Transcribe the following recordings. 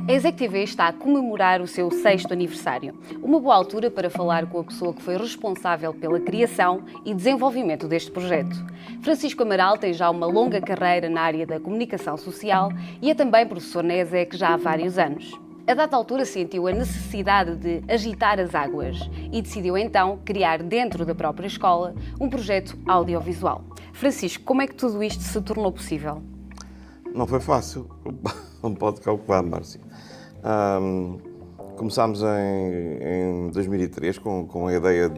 A ExecTV está a comemorar o seu 6º aniversário, uma boa altura para falar com a pessoa que foi responsável pela criação e desenvolvimento deste projeto. Francisco Amaral tem já uma longa carreira na área da comunicação social e é também professor na ESEC já há vários anos. A dada altura sentiu a necessidade de agitar as águas e decidiu então criar dentro da própria escola um projeto audiovisual. Francisco, como é que tudo isto se tornou possível? Não foi fácil, não pode calcular, Márcia. Começámos em 2003 com a ideia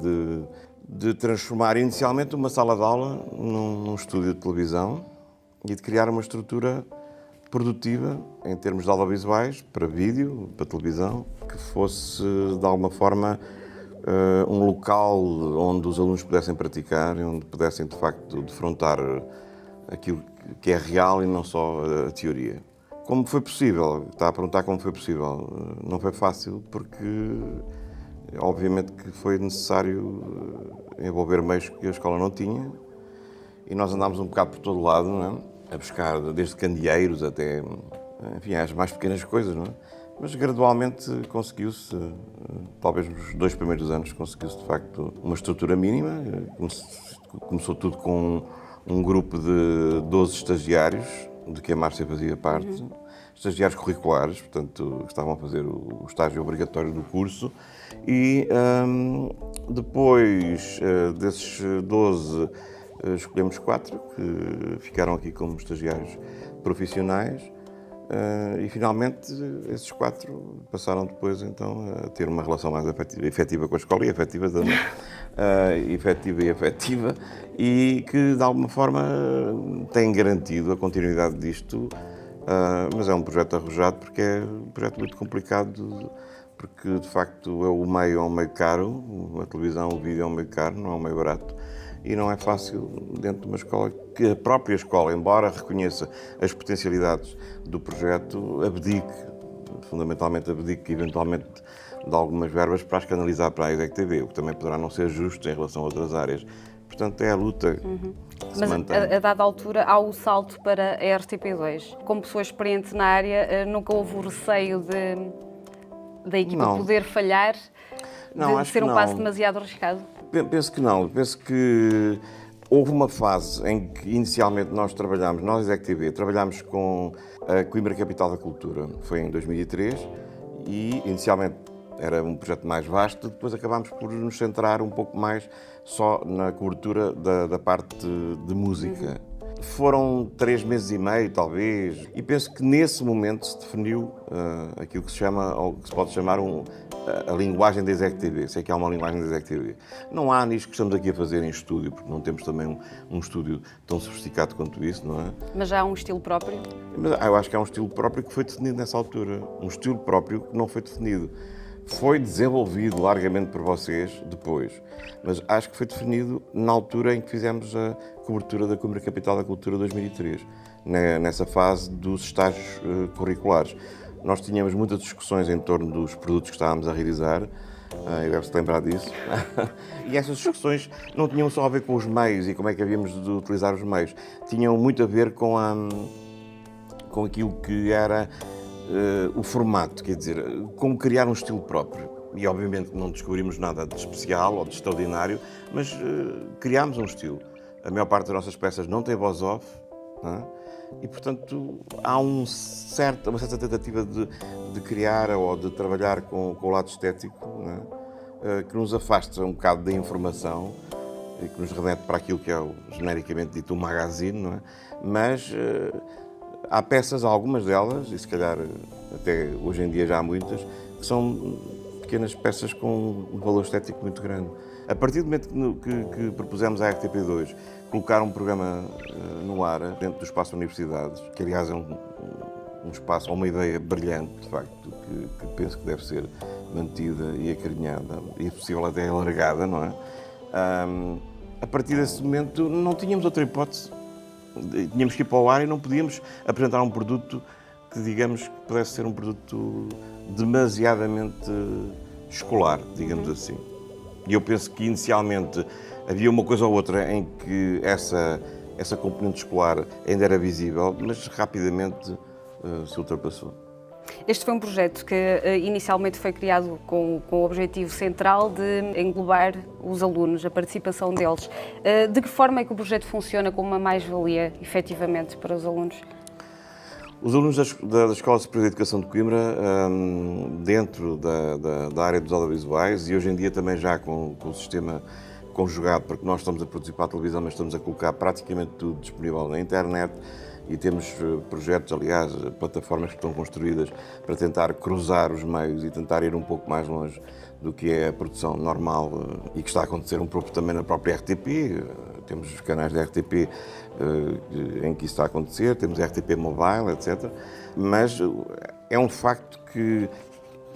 de transformar inicialmente uma sala de aula num estúdio de televisão e de criar uma estrutura produtiva em termos de audiovisuais, para vídeo, para televisão, que fosse de alguma forma um local onde os alunos pudessem praticar e onde pudessem de facto defrontar aquilo que é real e não só a teoria. Como foi possível? Está a perguntar como foi possível. Não foi fácil porque, obviamente, que foi necessário envolver meios que a escola não tinha e nós andámos um bocado por todo lado, não é? A buscar desde candeeiros até, enfim, as mais pequenas coisas, não é? Mas gradualmente conseguiu-se, talvez nos 2 primeiros anos, conseguiu-se de facto uma estrutura mínima. Começou tudo com um grupo de 12 estagiários, de que a Márcia fazia parte, estagiários curriculares, portanto, que estavam a fazer o estágio obrigatório do curso. E depois desses 12, escolhemos 4, que ficaram aqui como estagiários profissionais. E finalmente esses 4 passaram depois então a ter uma relação mais efetiva com a escola e efetiva também. Efetiva e que de alguma forma tem garantido a continuidade disto, mas é um projeto arrojado porque é um projeto muito complicado, porque de facto o meio é um meio caro, a televisão, o vídeo é um meio caro, não é um meio barato. E não é fácil dentro de uma escola que a própria escola, embora reconheça as potencialidades do projeto, fundamentalmente abdique eventualmente de algumas verbas para as canalizar para a ExecTV, o que também poderá não ser justo em relação a outras áreas. Portanto, é a luta que se mantém. Mas a dada altura há o salto para a RTP2. Como pessoa experiente na área, nunca houve o receio da equipa poder falhar, de ser um passo demasiado arriscado? Penso que não. Penso que houve uma fase em que inicialmente nós ExecTV, trabalhámos com a Coimbra Capital da Cultura. Foi em 2003 e inicialmente era um projeto mais vasto, depois acabámos por nos centrar um pouco mais só na cobertura da parte de música. Foram 3 meses e meio, talvez, e penso que nesse momento se definiu aquilo que se chama, ou que se pode chamar a linguagem da ExecTV, sei que há uma linguagem da ExecTV. Não há nisto que estamos aqui a fazer em estúdio, porque não temos também um estúdio tão sofisticado quanto isso, não é? Mas já há um estilo próprio? Mas eu acho que há um estilo próprio que foi definido nessa altura. Um estilo próprio que não foi definido. Foi desenvolvido largamente por vocês depois, mas acho que foi definido na altura em que fizemos a cobertura da Coimbra Capital da Cultura 2003, nessa fase dos estágios curriculares. Nós tínhamos muitas discussões em torno dos produtos que estávamos a realizar, e deve-se lembrar disso. E essas discussões não tinham só a ver com os meios e como é que havíamos de utilizar os meios, tinham muito a ver com aquilo que era o formato, quer dizer, como criar um estilo próprio. E obviamente não descobrimos nada de especial ou de extraordinário, mas criámos um estilo. A maior parte das nossas peças não tem voz off, não é? E portanto há uma certa tentativa de criar ou de trabalhar com o lado estético, não é? Que nos afasta um bocado da informação e que nos remete para aquilo que é genericamente dito um magazine, não é? Mas há peças, algumas delas, e se calhar até hoje em dia já há muitas, que são pequenas peças com um valor estético muito grande. A partir do momento que propusemos à RTP2 colocar um programa no ar dentro do espaço Universidades, que aliás é um espaço, uma ideia brilhante, de facto, que penso que deve ser mantida e acarinhada, e é possível até alargada, não é? A partir desse momento não tínhamos outra hipótese. Tínhamos que ir para o ar e não podíamos apresentar um produto que, digamos, que pudesse ser um produto demasiadamente escolar, digamos assim. E eu penso que inicialmente havia uma coisa ou outra em que essa componente escolar ainda era visível, mas rapidamente se ultrapassou. Este foi um projeto que inicialmente foi criado com o objetivo central de englobar os alunos, a participação deles. De que forma é que o projeto funciona como uma mais-valia, efetivamente, para os alunos? Os alunos da Escola Superior de Educação de Coimbra, dentro da área dos audiovisuais, e hoje em dia também já com o sistema conjugado, porque nós estamos a produzir para a televisão, mas estamos a colocar praticamente tudo disponível na internet, e temos projetos, aliás, plataformas que estão construídas para tentar cruzar os meios e tentar ir um pouco mais longe do que é a produção normal e que está a acontecer um pouco também na própria RTP. Temos os canais da RTP em que isso está a acontecer, temos a RTP Mobile, etc. Mas é um facto que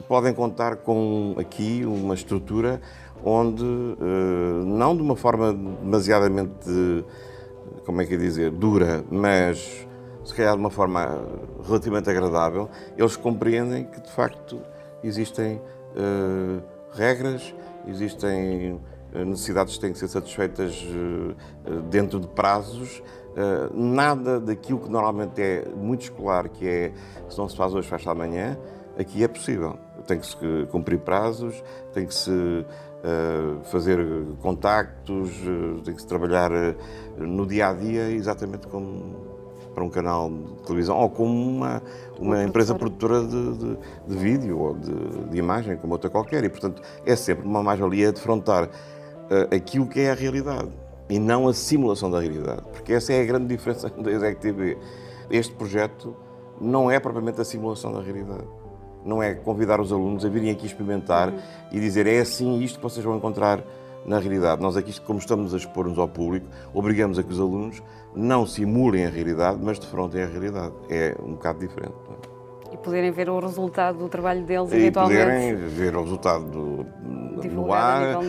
podem contar com aqui uma estrutura onde, não de uma forma demasiadamente, como é que é dizer, dura, mas se calhar de uma forma relativamente agradável, eles compreendem que de facto existem regras, existem necessidades que têm que ser satisfeitas dentro de prazos. Nada daquilo que normalmente é muito escolar, que é se não se faz hoje, faz amanhã, aqui é possível. Tem que se cumprir prazos, tem que se fazer contactos, tem que se trabalhar no dia a dia, exatamente como para um canal de televisão ou como uma empresa produtora de vídeo ou de imagem, como outra qualquer. E, portanto, é sempre uma mais-valia defrontar aquilo que é a realidade e não a simulação da realidade, porque essa é a grande diferença da ESEC TV. Este projeto não é propriamente a simulação da realidade. Não é convidar os alunos a virem aqui experimentar e dizer é assim isto que vocês vão encontrar na realidade. Nós aqui, como estamos a expor-nos ao público, obrigamos a que os alunos não simulem a realidade, mas defrontem a realidade. É um bocado diferente. E poderem ver o resultado do trabalho deles, e eventualmente. poderem ver o resultado no ar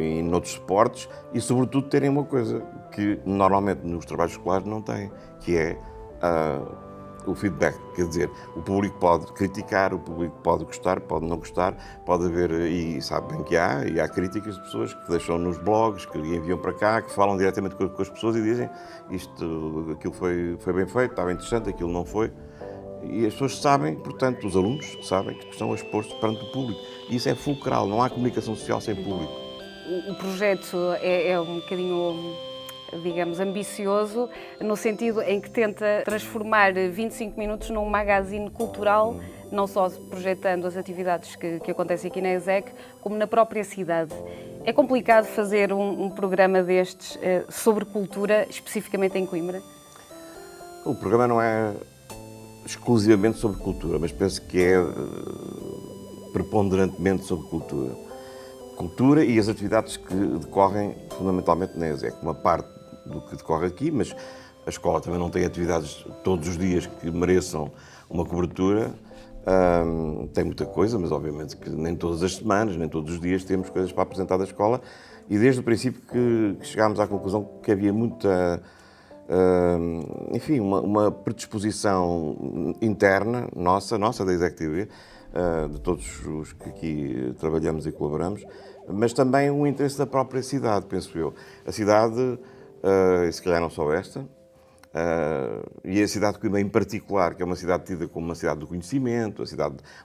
e noutros suportes e, sobretudo, terem uma coisa que normalmente nos trabalhos escolares não têm, que é o feedback. Quer dizer, o público pode criticar, o público pode gostar, pode não gostar, pode haver, e sabe bem que há críticas de pessoas que deixam nos blogs, que enviam para cá, que falam diretamente com as pessoas e dizem aquilo foi bem feito, estava interessante, aquilo não foi. E as pessoas sabem, portanto, os alunos sabem que estão a expor-se perante o público. E isso é fulcral, não há comunicação social sem público. O projeto é um bocadinho, digamos, ambicioso, no sentido em que tenta transformar 25 minutos num magazine cultural, não só projetando as atividades que acontecem aqui na ESEC, como na própria cidade. É complicado fazer um programa destes sobre cultura, especificamente em Coimbra? O programa não é exclusivamente sobre cultura, mas penso que é preponderantemente sobre cultura. Cultura e as atividades que decorrem fundamentalmente na ESEC. Uma parte do que decorre aqui, mas a escola também não tem atividades todos os dias que mereçam uma cobertura. Tem muita coisa, mas obviamente que nem todas as semanas, nem todos os dias temos coisas para apresentar da escola. E desde o princípio que chegámos à conclusão que havia muita, enfim, uma predisposição interna, nossa da ESEC TV, de todos os que aqui trabalhamos e colaboramos, mas também um interesse da própria cidade, penso eu. A cidade, e se calhar não só esta, e a cidade de Coimbra em particular, que é uma cidade tida como uma cidade do conhecimento,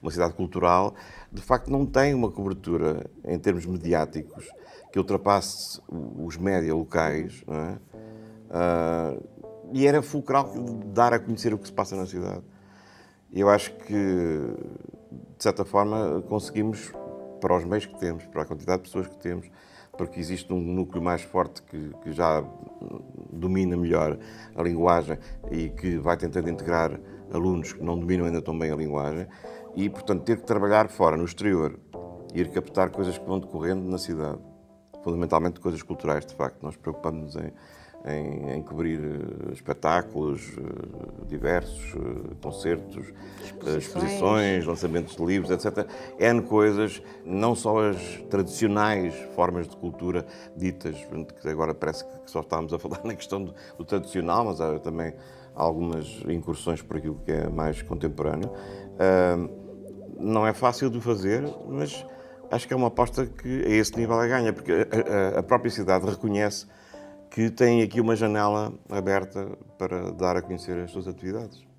uma cidade cultural, de facto não tem uma cobertura em termos mediáticos que ultrapasse os média locais, não é? E era fulcral dar a conhecer o que se passa na cidade. Eu acho que, de certa forma, conseguimos, para os meios que temos, para a quantidade de pessoas que temos, porque existe um núcleo mais forte que já domina melhor a linguagem e que vai tentando integrar alunos que não dominam ainda tão bem a linguagem e, portanto, ter que trabalhar fora, no exterior, e ir captar coisas que vão decorrendo na cidade. Fundamentalmente coisas culturais, de facto. Nós preocupamos-nos em cobrir espetáculos diversos, concertos, exposições, lançamentos de livros, etc. N coisas, não só as tradicionais formas de cultura ditas, que agora parece que só estamos a falar na questão do tradicional, mas há também algumas incursões por aquilo que é mais contemporâneo. Não é fácil de fazer, mas acho que é uma aposta que a esse nível é ganha, porque a própria cidade reconhece que tem aqui uma janela aberta para dar a conhecer as suas atividades.